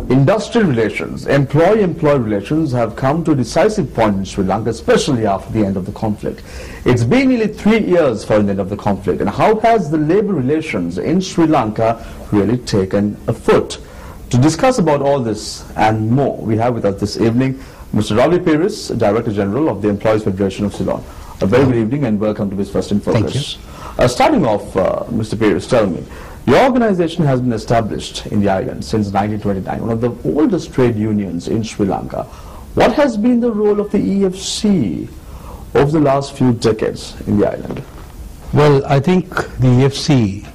Industrial relations, employee-employee relations have come to a decisive point in Sri Lanka, especially after the end of the conflict. It's been nearly 3 years for the end of the conflict, and how has the labor relations in Sri Lanka really taken a foot? To discuss about all this and more, we have with us this evening Mr. Ravi Peiris, Director General of the Employees Federation of Ceylon. A very good evening and welcome to BIZ First in Focus. Thank you. Starting off, Mr. Peiris, tell me, your organization has been established in the island since 1929, one of the oldest trade unions in Sri Lanka. What has been the role of the EFC over the last few decades in the island? Well, I think the EFC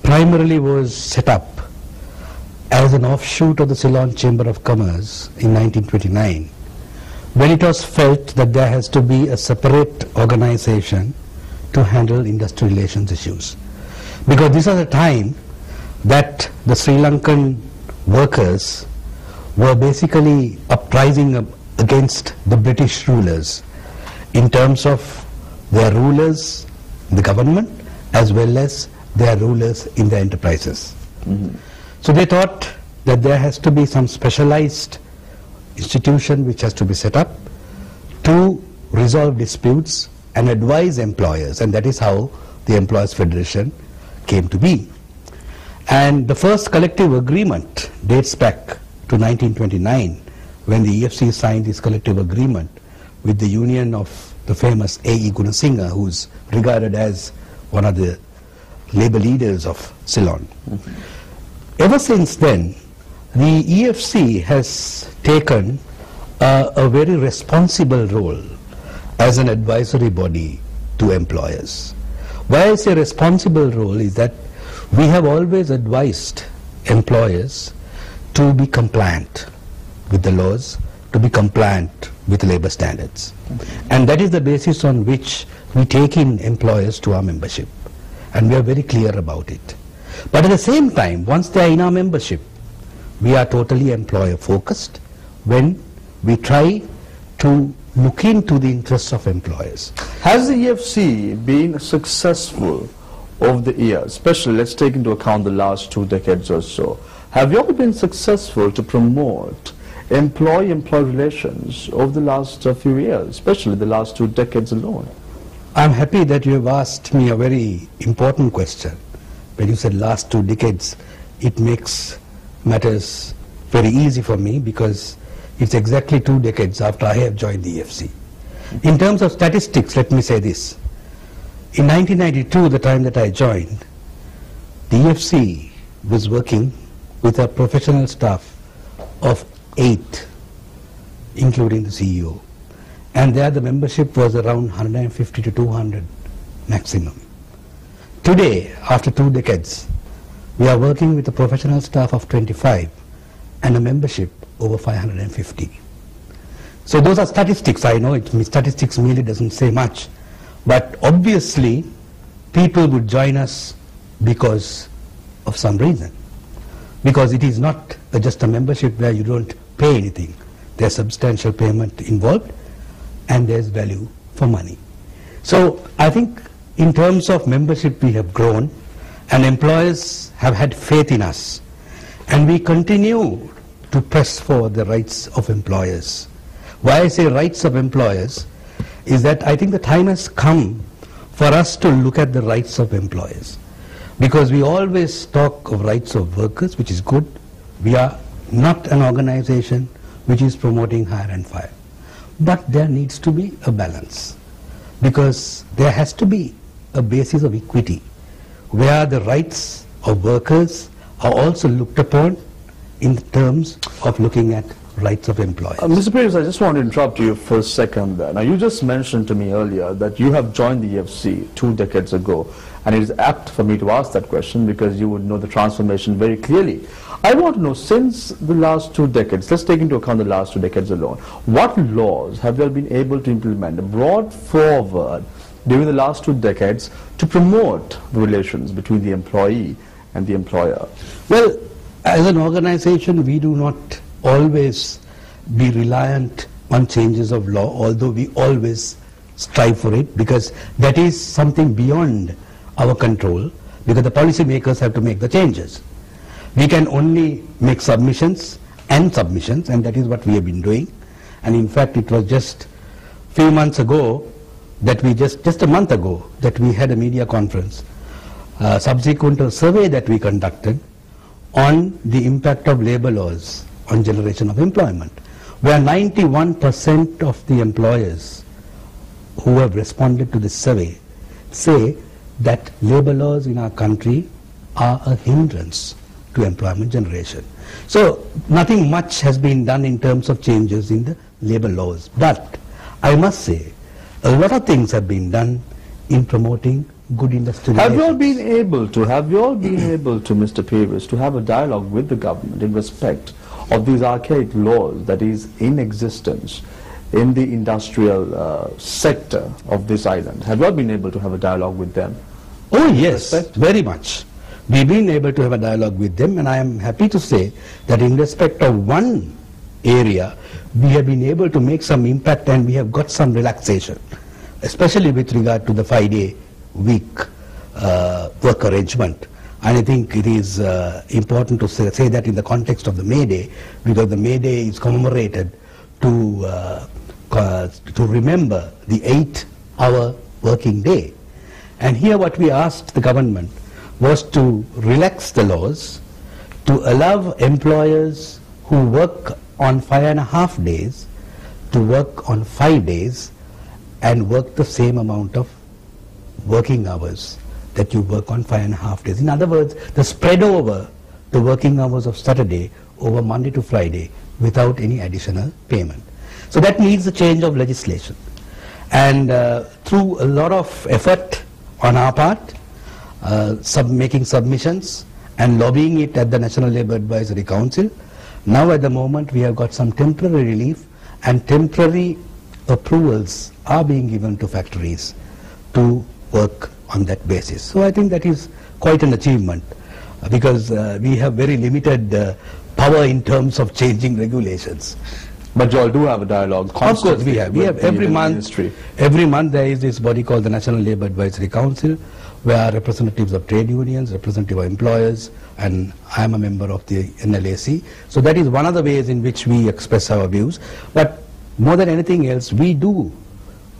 primarily was set up as an offshoot of the Ceylon Chamber of Commerce in 1929, when it was felt that there has to be a separate organization to handle industrial relations issues. Because this was a time that the Sri Lankan workers were basically uprising against the British rulers in terms of their rulers in the government as well as their rulers in their enterprises. Mm-hmm. So they thought that there has to be some specialized institution which has to be set up to resolve disputes and advise employers, and that is how the Employees Federation came to be. And the first collective agreement dates back to 1929, when the EFC signed this collective agreement with the union of the famous A.E. Gunasinghe, who is regarded as one of the labor leaders of Ceylon. Mm-hmm. Ever since then, the EFC has taken a very responsible role as an advisory body to employers. Why I say responsible role is that we have always advised employers to be compliant with the laws, to be compliant with labor standards. And that is the basis on which we take in employers to our membership. And we are very clear about it. But at the same time, once they are in our membership, we are totally employer focused when we try to look into the interests of employers. Has the EFC been successful over the years, especially let's take into account the last 2 decades or so? Have you all been successful to promote employee-employee relations over the last few years, especially the last 2 decades alone? I'm happy that you have asked me a very important question. When you said last 2 decades, it makes matters very easy for me because it's exactly 2 decades after I have joined the EFC. In terms of statistics, let me say this. In 1992, the time that I joined, the EFC was working with a professional staff of 8, including the CEO. And there the membership was around 150 to 200 maximum. Today, after 2 decades, we are working with a professional staff of 25 and a membership over 550. So those are statistics. I know statistics merely doesn't say much, but obviously people would join us because of some reason. Because it is not just a membership where you don't pay anything. There's substantial payment involved and there's value for money. So I think in terms of membership we have grown and employers have had faith in us, and we continue to press for the rights of employers. Why I say rights of employers is that I think the time has come for us to look at the rights of employers, because we always talk of rights of workers, which is good. We are not an organization which is promoting hire and fire, but there needs to be a balance, because there has to be a basis of equity where the rights of workers are also looked upon in terms of looking at rights of employers. Mr. Peiris, I just want to interrupt you for a second there. Now, you just mentioned to me earlier that you have joined the EFC 2 decades ago, and it is apt for me to ask that question because you would know the transformation very clearly. I want to know, since the last 2 decades, let's take into account the last 2 decades alone, what laws have you been able to implement, brought forward during the last 2 decades to promote the relations between the employee and the employer? Well, as an organization, we do not always be reliant on changes of law, although we always strive for it, because that is something beyond our control, because the policy makers have to make the changes. We can only make submissions, and that is what we have been doing. And in fact, it was just a few months ago that we just a month ago that we had a media conference subsequent to a survey that we conducted on the impact of labor laws on generation of employment, where 91% of the employers who have responded to this survey say that labor laws in our country are a hindrance to employment generation. So nothing much has been done in terms of changes in the labor laws, but I must say a lot of things have been done in promoting good industrial relations. Have you all been able to, Mr. Peiris, to have a dialogue with the government in respect of these archaic laws that is in existence in the industrial sector of this island? Have you all been able to have a dialogue with them? Oh yes, very much. We've been able to have a dialogue with them, and I am happy to say that in respect of one area, we have been able to make some impact and we have got some relaxation, especially with regard to the 5-day week work arrangement. And I think it is important to say that in the context of the May Day, because the May Day is commemorated to remember the 8-hour working day. And here what we asked the government was to relax the laws, to allow employers who work on 5.5 days to work on 5 days and work the same amount of working hours that you work on 5.5 days. In other words, the spread over the working hours of Saturday over Monday to Friday without any additional payment. So that needs a change of legislation. And through a lot of effort on our part, making submissions and lobbying it at the National Labour Advisory Council, now at the moment we have got some temporary relief and temporary approvals are being given to factories to work on that basis. So I think that is quite an achievement because we have very limited power in terms of changing regulations. But you all do have a dialogue constantly. Of course we have every month there is this body called the National Labour Advisory Council, where representatives of trade unions, representatives of employers, and I am a member of the NLAC. So that is one of the ways in which we express our views. But more than anything else, we do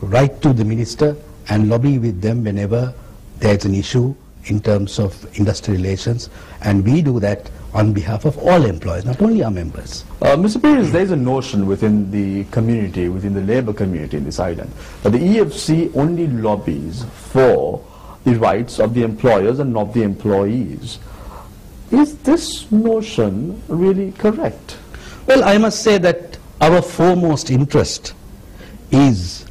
write to the minister and lobby with them whenever there is an issue in terms of industrial relations, and we do that on behalf of all employees, not only our members. Mr. Peiris, there is a notion within the community, within the labour community in this island, that the EFC only lobbies for the rights of the employers and not the employees. Is this notion really correct? Well, I must say that our foremost interest is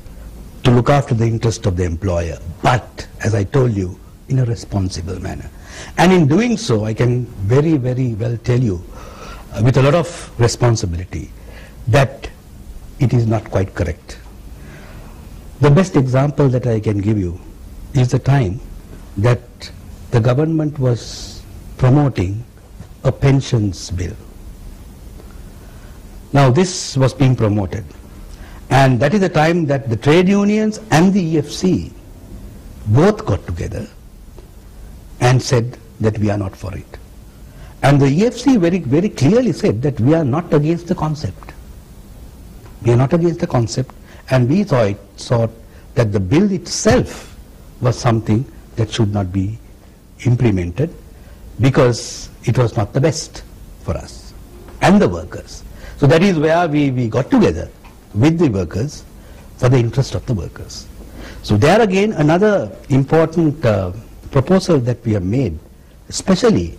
to look after the interest of the employer, but, as I told you, in a responsible manner. And in doing so, I can very, very well tell you, with a lot of responsibility, that it is not quite correct. The best example that I can give you is the time that the government was promoting a pensions bill. Now this was being promoted, and that is the time that the trade unions and the EFC both got together and said that we are not for it. And the EFC very, very clearly said that we are not against the concept. We are not against the concept, and we thought that the bill itself was something that should not be implemented because it was not the best for us and the workers. So that is where we got together with the workers for the interest of the workers. So there again another important proposal that we have made, especially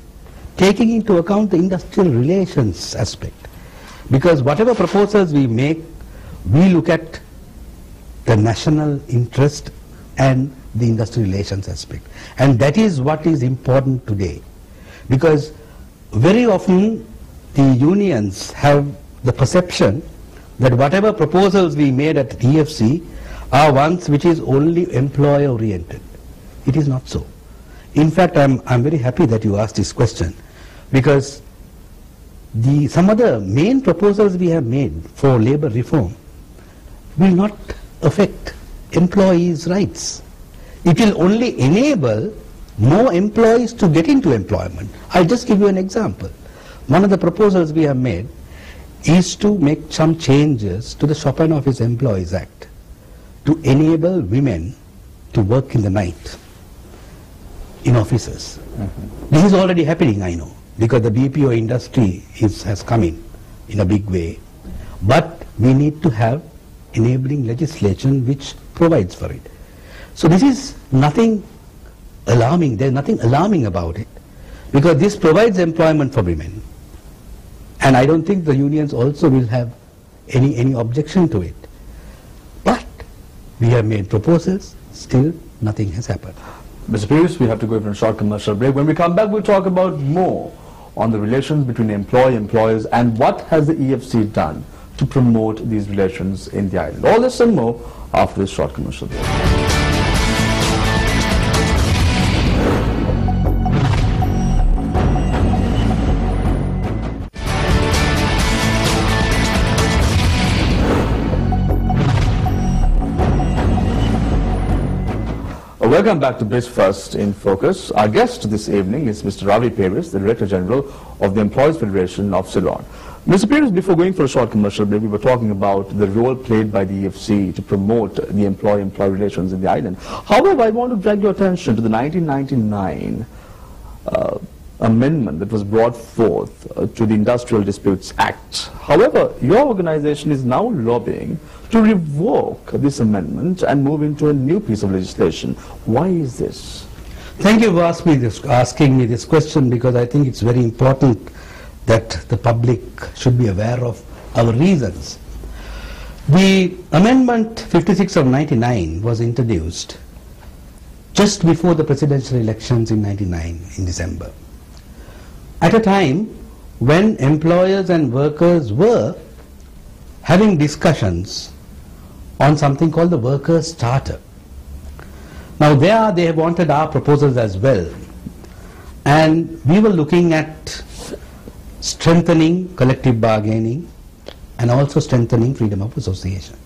taking into account the industrial relations aspect, because whatever proposals we make, we look at the national interest and the industrial relations aspect, and that is what is important today, because very often the unions have the perception that whatever proposals we made at EFC are ones which is only employer oriented. It is not so. In fact, I'm very happy that you asked this question, because some of the main proposals we have made for labor reform will not affect employees' rights. It will only enable more employees to get into employment. I'll just give you an example. One of the proposals we have made is to make some changes to the Shop and Office Employees Act to enable women to work in the night in offices. This is already happening, I know, because the BPO industry has come in a big way. But we need to have enabling legislation which provides for it. So this is nothing alarming. There's nothing alarming about it, because this provides employment for women. And I don't think the unions also will have any objection to it. But we have made proposals, still nothing has happened. Mr. Peiris, we have to go for a short commercial break. When we come back, we'll talk about more on the relations between employee, employers, and what has the EFC done to promote these relations in the island. All this and more after this short commercial break. Welcome back to BIZ First in Focus. Our guest this evening is Mr. Ravi Peiris, the Director General of the Employees Federation of Ceylon. Mr. Peiris, before going for a short commercial break, we were talking about the role played by the EFC to promote the employee-employee relations in the island. However, I want to drag your attention to the 1999 amendment that was brought forth to the Industrial Disputes Act. However, your organization is now lobbying to revoke this amendment and move into a new piece of legislation. Why is this? Thank you for asking me this question, because I think it's very important that the public should be aware of our reasons. The Amendment 56 of 99 was introduced just before the presidential elections in 99 in December, at a time when employers and workers were having discussions on something called the Workers' Charter. Now they wanted our proposals as well, and we were looking at strengthening collective bargaining and also strengthening freedom of association,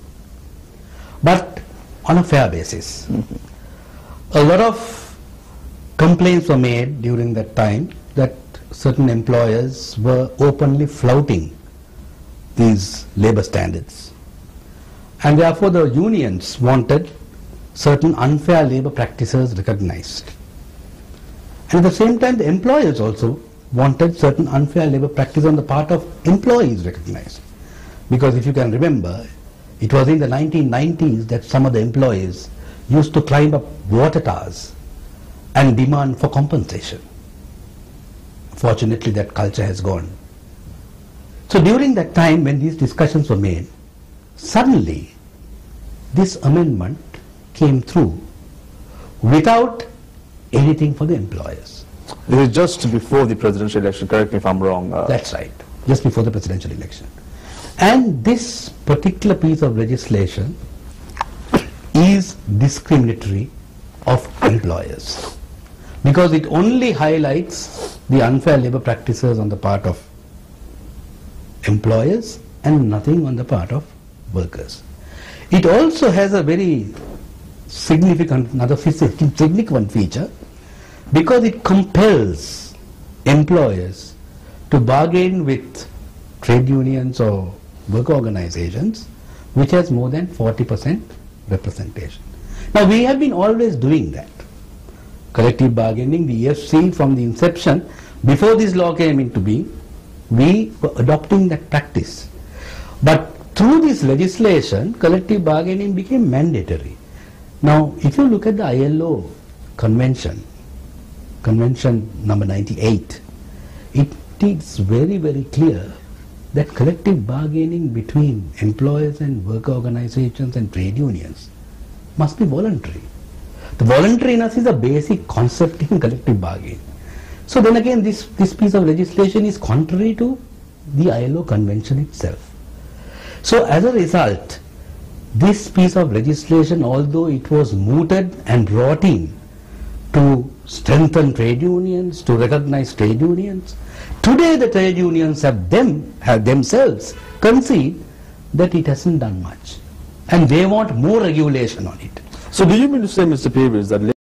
but on a fair basis. A lot of complaints were made during that time that certain employers were openly flouting these labor standards, and therefore the unions wanted certain unfair labor practices recognized. And at the same time, the employers also wanted certain unfair labor practice on the part of employees recognized. Because if you can remember, it was in the 1990s that some of the employees used to climb up water towers and demand for compensation. Fortunately, that culture has gone. So during that time when these discussions were made, suddenly this amendment came through without anything for the employers. This is just before the presidential election, correct me if I'm wrong. That's right, just before the presidential election. And this particular piece of legislation is discriminatory of employers, because it only highlights the unfair labor practices on the part of employers and nothing on the part of workers. It also has a very significant feature, because it compels employers to bargain with trade unions or work organizations which has more than 40% representation. Now we have been always doing that. Collective bargaining, the EFC from the inception, before this law came into being, we were adopting that practice. But through this legislation, collective bargaining became mandatory. Now, if you look at the ILO convention number 98, it is very, very clear that collective bargaining between employers and worker organizations and trade unions must be voluntary. The voluntariness is a basic concept in collective bargaining. So then again, this piece of legislation is contrary to the ILO convention itself. So as a result, this piece of legislation, although it was mooted and brought in to strengthen trade unions, to recognize trade unions, today the trade unions have themselves conceded that it hasn't done much, and they want more regulation on it. So do you mean to say, Mr. Peiris, that